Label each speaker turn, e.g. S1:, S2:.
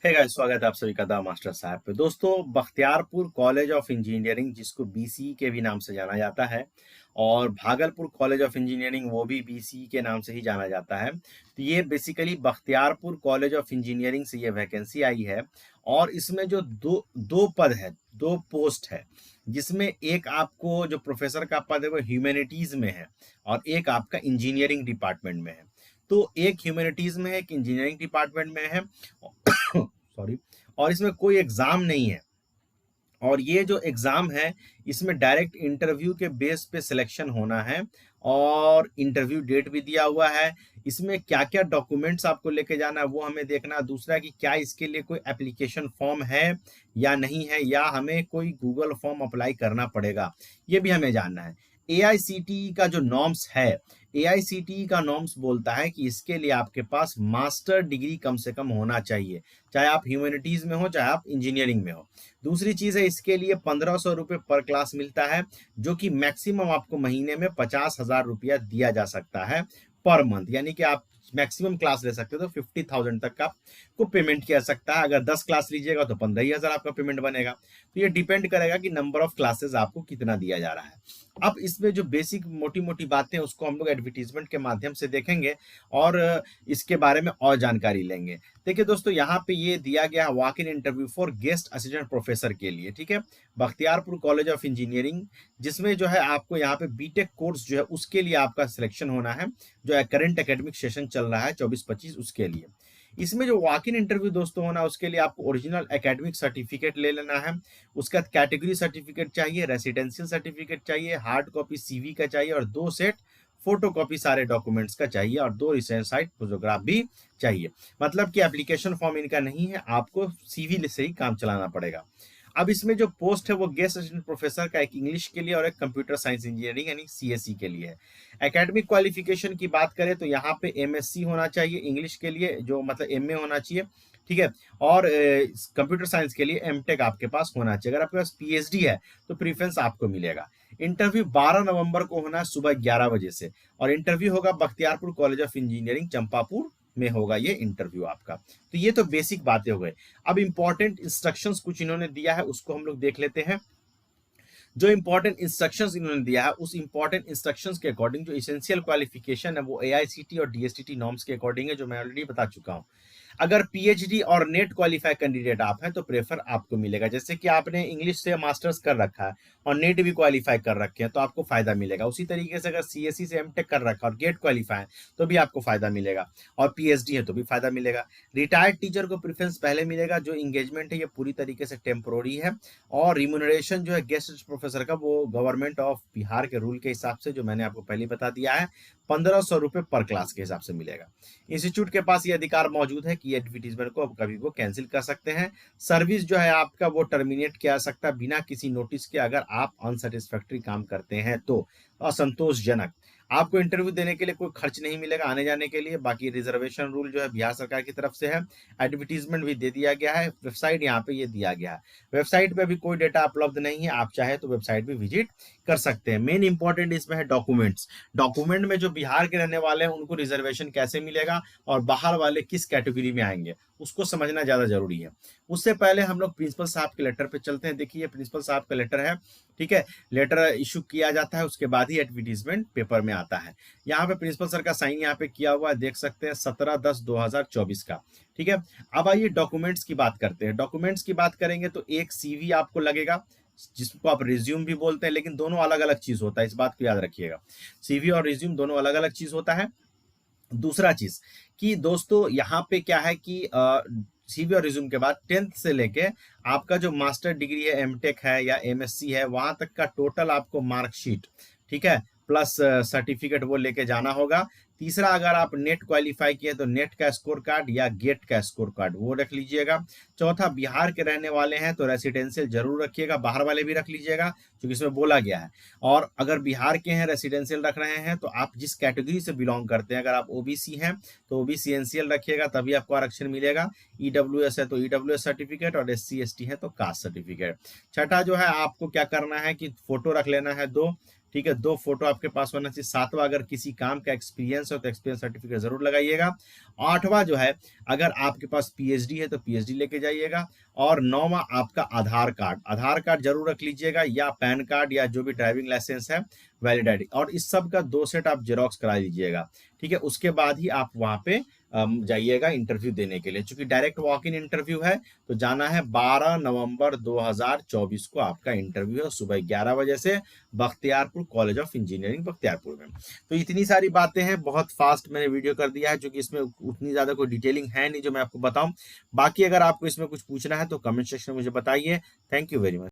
S1: है गाइस, स्वागत है आप सभी का द मास्टर साहब पे। दोस्तों, बख्तियारपुर कॉलेज ऑफ इंजीनियरिंग, जिसको बीसी के भी नाम से जाना जाता है, और भागलपुर कॉलेज ऑफ इंजीनियरिंग, वो भी बीसी के नाम से ही जाना जाता है। तो ये basically Bakhtiyarpur college of engineering से ये वैकेंसी आई है। और इसमें जो दो दो पद है, दो पोस्ट है, जिसमें एक आपको जो प्रोफेसर का पद है वो ह्यूमैनिटीज में है, और एक आपका इंजीनियरिंग डिपार्टमेंट में है। तो एक ह्यूमैनिटीज में है, एक इंजीनियरिंग डिपार्टमेंट में है। सॉरी। और इसमें कोई एग्जाम नहीं है। और ये जो एग्जाम है, इसमें डायरेक्ट इंटरव्यू के बेस पे सिलेक्शन होना है, और इंटरव्यू डेट भी दिया हुआ है। इसमें क्या क्या डॉक्यूमेंट्स आपको लेके जाना है वो हमें देखना है। दूसरा कि क्या इसके लिए कोई एप्लीकेशन फॉर्म है या नहीं है, या हमें कोई गूगल फॉर्म अप्लाई करना पड़ेगा, ये भी हमें जानना है। एआईसीटीई का जो नॉर्म्स है, एआईसीटीई का नॉर्म्स बोलता है कि इसके लिए आपके पास मास्टर डिग्री कम से कम होना चाहिए, चाहे आप ह्यूमैनिटीज में हो, चाहे आप इंजीनियरिंग में हो। दूसरी चीज है, इसके लिए 1500 रुपये पर क्लास मिलता है, जो कि मैक्सिमम आपको महीने में 50,000 रुपया दिया जा सकता है पर मंथ। यानी कि आप मैक्सिमम क्लास ले सकते हो तो 50,000 तक का को पेमेंट किया सकता है। अगर 10 क्लास लीजिएगा तो 15,000 आपका पेमेंट बनेगा। तो ये डिपेंड करेगा कि नंबर ऑफ क्लासेस आपको कितना दिया जा रहा है। अब इसमें जो बेसिक मोटी मोटी बातें हैं उसको हम लोग एडवर्टीजमेंट के माध्यम से देखेंगे, और इसके बारे में और जानकारी लेंगे। देखिए दोस्तों, यहाँ पे ये दिया गया है walk in interview for guest assistant professor के लिए, ठीक है, बख्तियारपुर कॉलेज ऑफ इंजीनियरिंग, जिसमें जो है आपको यहाँ पे बीटेक कोर्स जो है उसके लिए आपका सिलेक्शन होना है, जो है करंट एकेडमिक सेशन चल रहा है 24-25, उसके लिए। इसमें जो वॉक इन इंटरव्यू दोस्तों होना, उसके लिए आपको ओरिजिनल एकेडमिक सर्टिफिकेट ले लेना है। उसके बाद कैटेगरी सर्टिफिकेट चाहिए, रेसिडेंशियल सर्टिफिकेट चाहिए, हार्ड कॉपी सीवी का चाहिए, और 2 सेट फोटो कॉपी सारे डॉक्यूमेंट्स का चाहिए, और 2 रिसेंट साइट फोटोग्राफ भी चाहिए। मतलब कि एप्लीकेशन फॉर्म इनका नहीं है, आपको सीवी से ही काम चलाना पड़ेगा। अब इसमें जो पोस्ट है वो गेस्ट असिस्टेंट प्रोफेसर का, एक इंग्लिश के लिए और एक कंप्यूटर साइंस इंजीनियरिंग यानी सीएससी के लिए है। एकेडमिक क्वालिफिकेशन की बात करें तो यहाँ पे एमएससी होना चाहिए इंग्लिश के लिए, जो मतलब एमए होना चाहिए, ठीक है। और कंप्यूटर साइंस के लिए एमटेक आपके पास होना चाहिए। अगर आपके पास पीएचडी है तो प्रीफरेंस आपको मिलेगा। इंटरव्यू 12 नवंबर को होना है सुबह 11 बजे से, और इंटरव्यू होगा Bakhtiyarpur college of engineering Champapur में होगा ये इंटरव्यू आपका। तो ये तो बेसिक बातें हो गई। अब इंपॉर्टेंट इंस्ट्रक्शंस कुछ इन्होंने दिया है, उसको हम लोग देख लेते हैं। जो इंपॉर्टेंट इंस्ट्रक्शंस इन्होंने दिया है, उस इंपॉर्टेंट इंस्ट्रक्शंस के अकॉर्डिंग जो एसेंशियल क्वालिफिकेशन है वो एआईसीटी और डीएसटीटी नॉर्म्स के अकॉर्डिंग है, जो मैं ऑलरेडी बता चुका हूं। अगर पीएचडी और नेट क्वालिफाई कैंडिडेट आप हैं तो प्रेफर आपको मिलेगा। जैसे कि आपने इंग्लिश से मास्टर्स कर रखा है और नेट भी क्वालिफाई कर रखे हैं तो आपको फायदा मिलेगा। उसी तरीके से अगर सीएससी से एमटेक कर रखा है और गेट क्वालिफाई है तो भी आपको फायदा मिलेगा, और पीएचडी है तो भी फायदा मिलेगा। रिटायर्ड टीचर को प्रेफरेंस पहले मिलेगा। जो इंगेजमेंट है ये पूरी तरीके से टेम्पोररी है, और रिम्यूनरेशन जो है गेस्ट प्रोफेसर का वो गवर्नमेंट ऑफ बिहार के रूल के हिसाब से, जो मैंने आपको पहले बता दिया है, 1500 रुपये पर क्लास के हिसाब से मिलेगा। इंस्टीट्यूट के पास ये अधिकार मौजूद है कि एडवर्टीजमेंट को कभी वो कैंसिल कर सकते हैं। सर्विस जो है आपका वो टर्मिनेट किया जा सकता है बिना किसी नोटिस के, अगर आप अनसेटिस्फैक्ट्री काम करते हैं तो, असंतोषजनक। आपको इंटरव्यू देने के लिए कोई खर्च नहीं मिलेगा आने जाने के लिए। बाकी रिजर्वेशन रूल जो है बिहार सरकार की तरफ से है। एडवर्टीजमेंट भी दे दिया गया है, वेबसाइट यहाँ पे ये दिया गया है। वेबसाइट पे भी कोई डेटा उपलब्ध नहीं है, आप चाहे तो वेबसाइट भी विजिट कर सकते हैं। मेन इंपॉर्टेंट इसमें है डॉक्यूमेंट्स। डॉक्यूमेंट में जो बिहार के रहने वाले हैं उनको रिजर्वेशन कैसे मिलेगा, और बाहर वाले किस कैटेगरी में आएंगे, उसको समझना ज्यादा जरूरी है। उससे पहले हम लोग प्रिंसिपल साहब के लेटर पे चलते हैं। देखिए, प्रिंसिपल साहब का लेटर है, ठीक है। लेटर इशू किया जाता है, उसके बाद ही एडवर्टीजमेंट पेपर में आता है। यहाँ पे प्रिंसिपल सर का साइन यहाँ पे किया हुआ है, देख सकते हैं, 17/10/2024 का, ठीक है। अब आइए डॉक्यूमेंट्स की बात करते हैं। डॉक्यूमेंट्स की बात करेंगे तो एक सीवी आपको लगेगा, जिसको आप रिज्यूम भी बोलते हैं, लेकिन दोनों अलग अलग चीज होता है, इस बात को याद रखिएगा। सीवी और रिज्यूम दोनों अलग अलग चीज होता है। दूसरा चीज कि दोस्तों यहाँ पे क्या है कि सीवी और रिज्यूम के बाद 10th से लेके आपका जो मास्टर डिग्री है, एमटेक है या एमएससी है, वहां तक का टोटल आपको मार्कशीट, ठीक है, प्लस सर्टिफिकेट वो लेके जाना होगा। तीसरा, अगर आप नेट क्वालिफाई किए तो नेट का स्कोर कार्ड या गेट का स्कोर कार्ड वो रख लीजिएगा। चौथा, बिहार के रहने वाले हैं तो रेसिडेंशियल जरूर रखिएगा, बाहर वाले भी रख लीजिएगा क्योंकि इसमें बोला गया है। और अगर बिहार के हैं, रेसिडेंशियल रख रहे हैं, तो आप जिस कैटेगरी से बिलोंग करते हैं, अगर आप ओबीसी हैं तो ओबीसी एनसीएल रखिएगा, तभी आपको आरक्षण मिलेगा। ईडब्ल्यूएस है तो ईडब्ल्यूएस सर्टिफिकेट, और एससी एसटी है तो कास्ट सर्टिफिकेट। छठा जो है, आपको क्या करना है कि फोटो रख लेना है 2, ठीक है, 2 फोटो आपके पास होना चाहिए। 7वां, अगर किसी काम का एक्सपीरियंस हो तो एक्सपीरियंस सर्टिफिकेट जरूर लगाइएगा। 8वां जो है, अगर आपके पास पीएचडी है तो पीएचडी लेके जाइएगा। और 9वां आपका आधार कार्ड, आधार कार्ड जरूर रख लीजिएगा, या पैन कार्ड या जो भी ड्राइविंग लाइसेंस है, वैलिड आईडी, और इस सब का 2 सेट आप जेरोक्स करा लीजिएगा। ठीक है, उसके बाद ही आप वहां पे जाइएगा इंटरव्यू देने के लिए। चूंकि डायरेक्ट वॉक इन इंटरव्यू है तो जाना है। 12 नवंबर 2024 को आपका इंटरव्यू है, सुबह 11 बजे से, Bakhtiyarpur college of engineering Bakhtiyarpur में। तो इतनी सारी बातें हैं, बहुत फास्ट मैंने वीडियो कर दिया है, क्योंकि इसमें उतनी ज्यादा कोई डिटेलिंग है नहीं जो मैं आपको बताऊं। बाकी अगर आपको इसमें कुछ पूछना है तो कमेंट सेक्शन में मुझे बताइए। Thank you very much.